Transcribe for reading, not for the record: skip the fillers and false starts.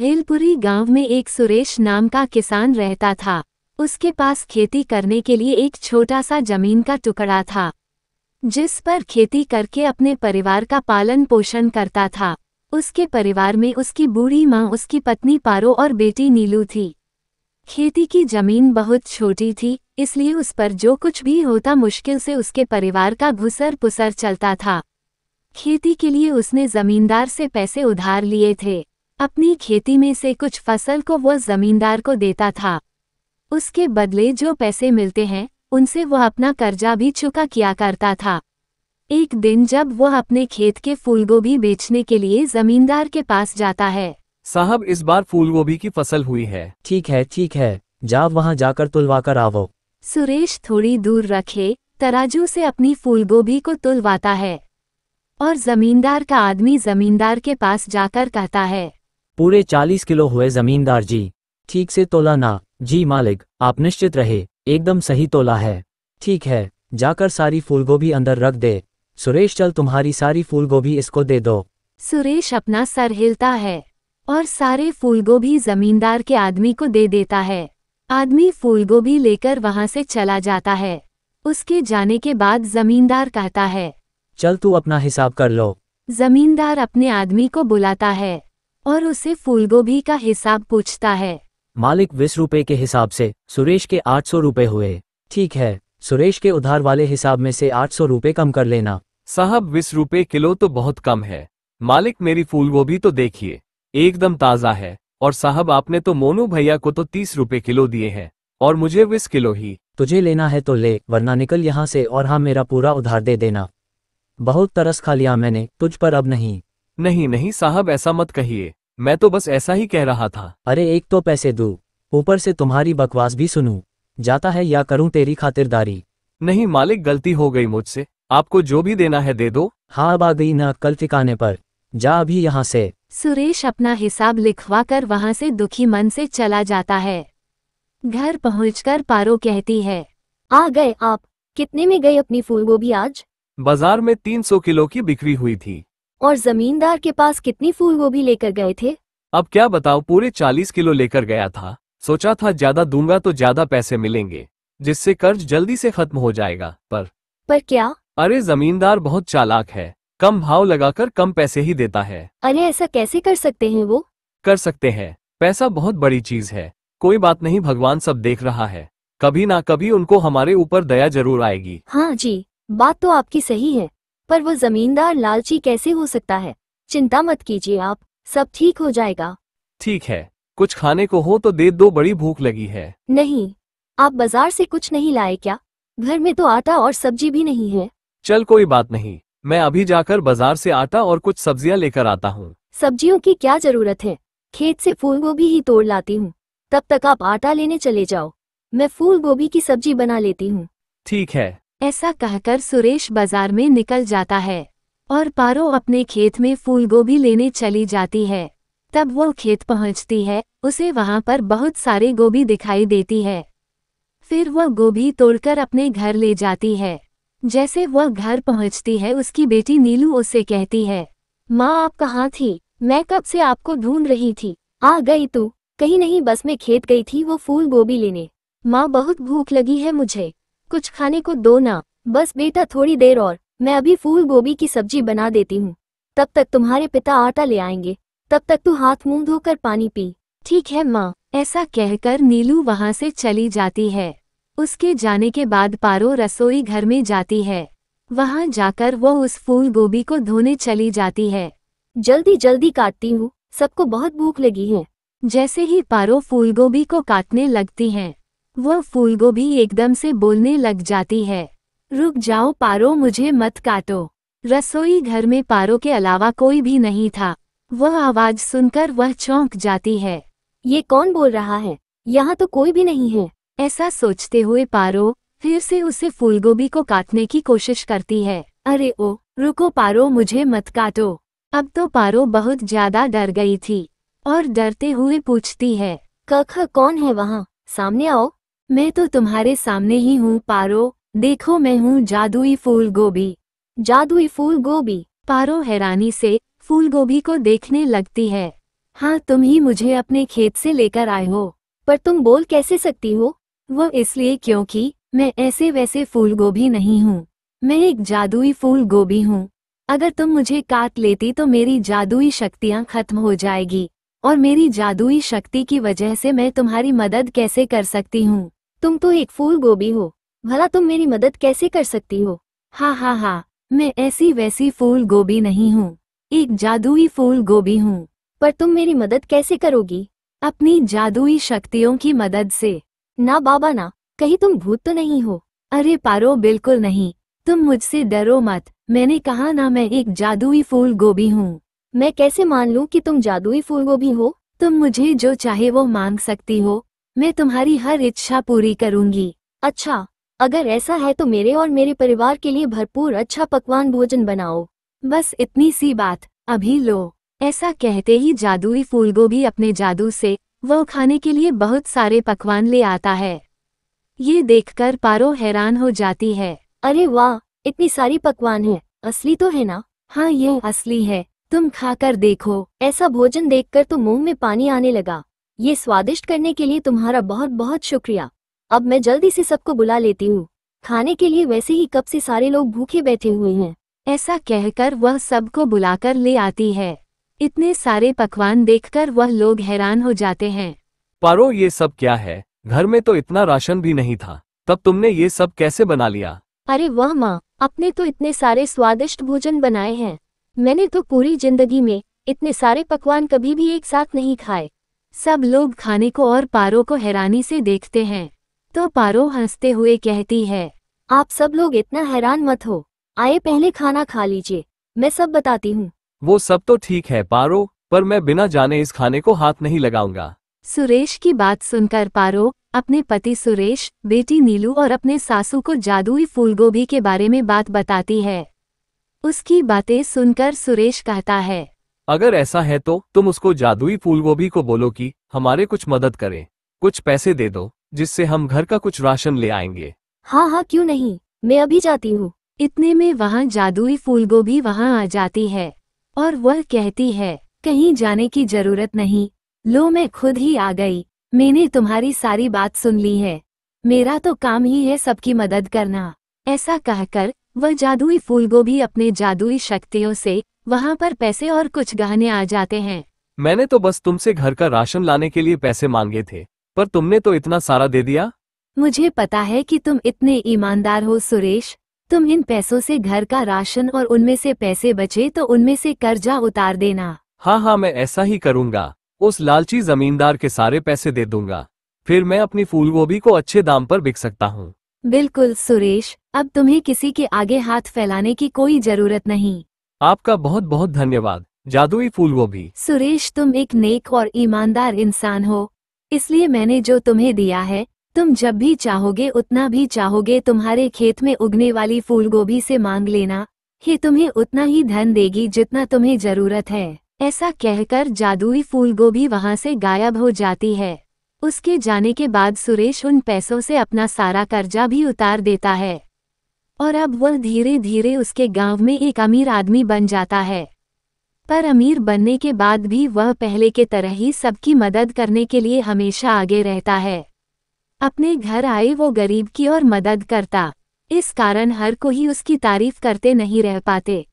भेलपुरी गांव में एक सुरेश नाम का किसान रहता था। उसके पास खेती करने के लिए एक छोटा सा जमीन का टुकड़ा था, जिस पर खेती करके अपने परिवार का पालन पोषण करता था। उसके परिवार में उसकी बूढ़ी माँ, उसकी पत्नी पारो और बेटी नीलू थी। खेती की जमीन बहुत छोटी थी, इसलिए उस पर जो कुछ भी होता मुश्किल से उसके परिवार का घुसर पुसर चलता था। खेती के लिए उसने जमींदार से पैसे उधार लिए थे। अपनी खेती में से कुछ फसल को वह जमींदार को देता था। उसके बदले जो पैसे मिलते हैं उनसे वह अपना कर्जा भी चुका किया करता था। एक दिन जब वह अपने खेत के फूलगोभी बेचने के लिए जमींदार के पास जाता है। साहब, इस बार फूलगोभी की फसल हुई है। ठीक है, जा वहां जाकर तुलवा कर आवो। सुरेश थोड़ी दूर रखे तराजू से अपनी फूलगोभी को तुलवाता है और जमींदार का आदमी जमींदार के पास जाकर कहता है, पूरे 40 किलो हुए जमींदार जी। ठीक से तोला ना? जी मालिक, आप निश्चित रहे, एकदम सही तोला है। ठीक है, जाकर सारी फूलगोभी अंदर रख दे। सुरेश, चल तुम्हारी सारी फूलगोभी इसको दे दो। सुरेश अपना सर हिलता है और सारे फूलगोभी जमींदार के आदमी को दे देता है। आदमी फूलगोभी लेकर वहां से चला जाता है। उसके जाने के बाद जमींदार कहता है, चल तू अपना हिसाब कर लो। जमींदार अपने आदमी को बुलाता है और उसे फूलगोभी का हिसाब पूछता है। मालिक, 20 रुपए के हिसाब से सुरेश के 800 रुपए हुए। ठीक है, सुरेश के उधार वाले हिसाब में से 800 रुपए कम कर लेना। साहब, 20 रुपए किलो तो बहुत कम है। मालिक, मेरी फूलगोभी तो देखिए, एकदम ताज़ा है। और साहब, आपने तो मोनू भैया को तो 30 रुपए किलो दिए हैं और मुझे 20 किलो ही। तुझे लेना है तो ले, वरना निकल यहाँ से और हाँ, मेरा पूरा उधार दे देना। बहुत तरस खा लिया मैंने तुझ पर, अब नहीं। नहीं साहब, ऐसा मत कहिए, मैं तो बस ऐसा ही कह रहा था। अरे एक तो पैसे दूँ, ऊपर से तुम्हारी बकवास भी सुनूं। जाता है या करूं तेरी खातिरदारी? नहीं मालिक, गलती हो गई मुझसे, आपको जो भी देना है दे दो। हाँ, अब आ गई ना कल ठिकाने पर, जा अभी यहाँ से। सुरेश अपना हिसाब लिखवा कर वहां से दुखी मन से चला जाता है। घर पहुंचकर पारो कहती है, आ गए आप। कितने में गई अपनी फूलगोभी आज? बाजार में 300 किलो की बिक्री हुई थी। और जमींदार के पास कितनी फूलगोभी लेकर गए थे? अब क्या बताओ, पूरे 40 किलो लेकर गया था। सोचा था ज्यादा दूंगा तो ज्यादा पैसे मिलेंगे, जिससे कर्ज जल्दी से खत्म हो जाएगा। पर क्या? अरे जमींदार बहुत चालाक है, कम भाव लगाकर कम पैसे ही देता है। अरे ऐसा कैसे कर सकते हैं वो? कर सकते हैं, पैसा बहुत बड़ी चीज है। कोई बात नहीं, भगवान सब देख रहा है, कभी ना कभी उनको हमारे ऊपर दया जरूर आएगी। हाँ जी, बात तो आपकी सही है, पर वो जमींदार लालची कैसे हो सकता है? चिंता मत कीजिए आप, सब ठीक हो जाएगा। ठीक है, कुछ खाने को हो तो दे दो, बड़ी भूख लगी है। नहीं, आप बाजार से कुछ नहीं लाए क्या? घर में तो आटा और सब्जी भी नहीं है। चल कोई बात नहीं, मैं अभी जाकर बाजार से आटा और कुछ सब्जियां लेकर आता हूँ। सब्जियों की क्या जरूरत है, खेत से फूलगोभी ही तोड़ लाती हूँ। तब तक आप आटा लेने चले जाओ, मैं फूलगोभी की सब्जी बना लेती हूँ। ठीक है। ऐसा कहकर सुरेश बाजार में निकल जाता है और पारो अपने खेत में फूलगोभी लेने चली जाती है। तब वो खेत पहुंचती है, उसे वहां पर बहुत सारे गोभी दिखाई देती है। फिर वह गोभी तोड़कर अपने घर ले जाती है। जैसे वह घर पहुंचती है, उसकी बेटी नीलू उससे कहती है, माँ आप कहाँ थी? मैं कब से आपको ढूंढ रही थी। आ गई तू? कहीं नहीं, बस मैं खेत गई थी वो फूलगोभी लेने। माँ बहुत भूख लगी है मुझे, कुछ खाने को दो ना। बस बेटा थोड़ी देर और, मैं अभी फूलगोभी की सब्जी बना देती हूँ। तब तक तुम्हारे पिता आटा ले आएंगे, तब तक तू हाथ मुंह धोकर पानी पी। ठीक है माँ। ऐसा कहकर नीलू वहां से चली जाती है। उसके जाने के बाद पारो रसोई घर में जाती है। वहां जाकर वो उस फूलगोभी को धोने चली जाती है। जल्दी जल्दी काटती हूँ, सबको बहुत भूख लगी है। जैसे ही पारो फूलगोभी को काटने लगती हैं, वह फूलगोभी एकदम से बोलने लग जाती है, रुक जाओ पारो, मुझे मत काटो। रसोई घर में पारो के अलावा कोई भी नहीं था। वह आवाज सुनकर वह चौंक जाती है। ये कौन बोल रहा है? यहाँ तो कोई भी नहीं है। ऐसा सोचते हुए पारो फिर से उसे फूलगोभी को काटने की कोशिश करती है। अरे ओ, रुको पारो, मुझे मत काटो। अब तो पारो बहुत ज्यादा डर गई थी और डरते हुए पूछती है, कख कौन है वहाँ? सामने आओ। मैं तो तुम्हारे सामने ही हूँ पारो, देखो मैं हूँ जादुई फूलगोभी। जादुई फूलगोभी? पारो हैरानी से फूलगोभी को देखने लगती है। हाँ, तुम ही मुझे अपने खेत से लेकर आए हो। पर तुम बोल कैसे सकती हो? वो इसलिए क्योंकि मैं ऐसे वैसे फूल गोभी नहीं हूँ। मैं एक जादुई फूल गोभी हूँ। अगर तुम मुझे काट लेती तो मेरी जादुई शक्तियाँ खत्म हो जाएगी, और मेरी जादुई शक्ति की वजह से मैं तुम्हारी मदद कैसे कर सकती हूँ? तुम तो एक फूल गोभी हो, भला तुम मेरी मदद कैसे कर सकती हो? हाँ, मैं ऐसी वैसी फूल गोभी नहीं हूँ, एक जादुई फूल गोभी हूँ। पर तुम मेरी मदद कैसे करोगी? अपनी जादुई शक्तियों की मदद से। ना बाबा ना, कहीं तुम भूत तो नहीं हो? अरे पारो, बिल्कुल नहीं। तुम मुझसे डरो मत, मैंने कहा ना मैं एक जादुई फूल गोभी हूँ। मैं कैसे मान लूं कि तुम जादुई फूल गोभी हो? तुम मुझे जो चाहे वो मांग सकती हो, मैं तुम्हारी हर इच्छा पूरी करूंगी। अच्छा, अगर ऐसा है तो मेरे और मेरे परिवार के लिए भरपूर अच्छा पकवान भोजन बनाओ। बस इतनी सी बात, अभी लो। ऐसा कहते ही जादुई फूलगोभी अपने जादू से वो खाने के लिए बहुत सारे पकवान ले आता है। ये देखकर पारो हैरान हो जाती है। अरे वाह, इतनी सारी पकवान है, असली तो है ना? हाँ, ये असली है, तुम खाकर देखो। ऐसा भोजन देखकर तो मुंह में पानी आने लगा। ये स्वादिष्ट करने के लिए तुम्हारा बहुत बहुत शुक्रिया। अब मैं जल्दी से सबको बुला लेती हूँ खाने के लिए, वैसे ही कब से सारे लोग भूखे बैठे हुए हैं। ऐसा कहकर वह सबको बुलाकर ले आती है। इतने सारे पकवान देखकर वह लोग हैरान हो जाते हैं। पारो, ये सब क्या है? घर में तो इतना राशन भी नहीं था, तब तुमने ये सब कैसे बना लिया? अरे वाह माँ, आपने तो इतने सारे स्वादिष्ट भोजन बनाए हैं। मैंने तो पूरी जिंदगी में इतने सारे पकवान कभी भी एक साथ नहीं खाए। सब लोग खाने को और पारो को हैरानी से देखते हैं। तो पारो हंसते हुए कहती है, आप सब लोग इतना हैरान मत हो, आइए पहले खाना खा लीजिए, मैं सब बताती हूँ। वो सब तो ठीक है पारो, पर मैं बिना जाने इस खाने को हाथ नहीं लगाऊंगा। सुरेश की बात सुनकर पारो अपने पति सुरेश, बेटी नीलू और अपने सासू को जादुई फूलगोभी के बारे में बात बताती है। उसकी बातें सुनकर सुरेश कहता है, अगर ऐसा है तो तुम उसको जादुई फूलगोभी को बोलो कि हमारे कुछ मदद करे, कुछ पैसे दे दो जिससे हम घर का कुछ राशन ले आएंगे। हाँ, क्यों नहीं, मैं अभी जाती हूँ। इतने में वहाँ जादुई फूलगोभी वहाँ आ जाती है और वह कहती है, कहीं जाने की जरूरत नहीं, लो मैं खुद ही आ गई। मैंने तुम्हारी सारी बात सुन ली है, मेरा तो काम ही है सबकी मदद करना। ऐसा कहकर वह जादुई फूलगोभी अपने जादुई शक्तियों से वहाँ पर पैसे और कुछ गहने आ जाते हैं। मैंने तो बस तुमसे घर का राशन लाने के लिए पैसे मांगे थे, पर तुमने तो इतना सारा दे दिया। मुझे पता है कि तुम इतने ईमानदार हो सुरेश। तुम इन पैसों से घर का राशन और उनमें से पैसे बचे तो उनमें से कर्जा उतार देना। हाँ, मैं ऐसा ही करूंगा। उस लालची जमींदार के सारे पैसे दे दूंगा, फिर मैं अपनी फूलगोभी को अच्छे दाम पर बिक सकता हूँ। बिल्कुल सुरेश, अब तुम्हें किसी के आगे हाथ फैलाने की कोई जरूरत नहीं। आपका बहुत बहुत धन्यवाद जादुई फूलगोभी। सुरेश, तुम एक नेक और ईमानदार इंसान हो, इसलिए मैंने जो तुम्हें दिया है, तुम जब भी चाहोगे उतना भी चाहोगे तुम्हारे खेत में उगने वाली फूलगोभी से मांग लेना। ये तुम्हें उतना ही धन देगी जितना तुम्हें जरूरत है। ऐसा कहकर जादुई फूलगोभी वहां से गायब हो जाती है। उसके जाने के बाद सुरेश उन पैसों से अपना सारा कर्जा भी उतार देता है और अब वह धीरे धीरे उसके गांव में एक अमीर आदमी बन जाता है। पर अमीर बनने के बाद भी वह पहले के तरह ही सबकी मदद करने के लिए हमेशा आगे रहता है। अपने घर आए वो गरीब की और मदद करता, इस कारण हर कोई उसकी तारीफ करते नहीं रह पाते।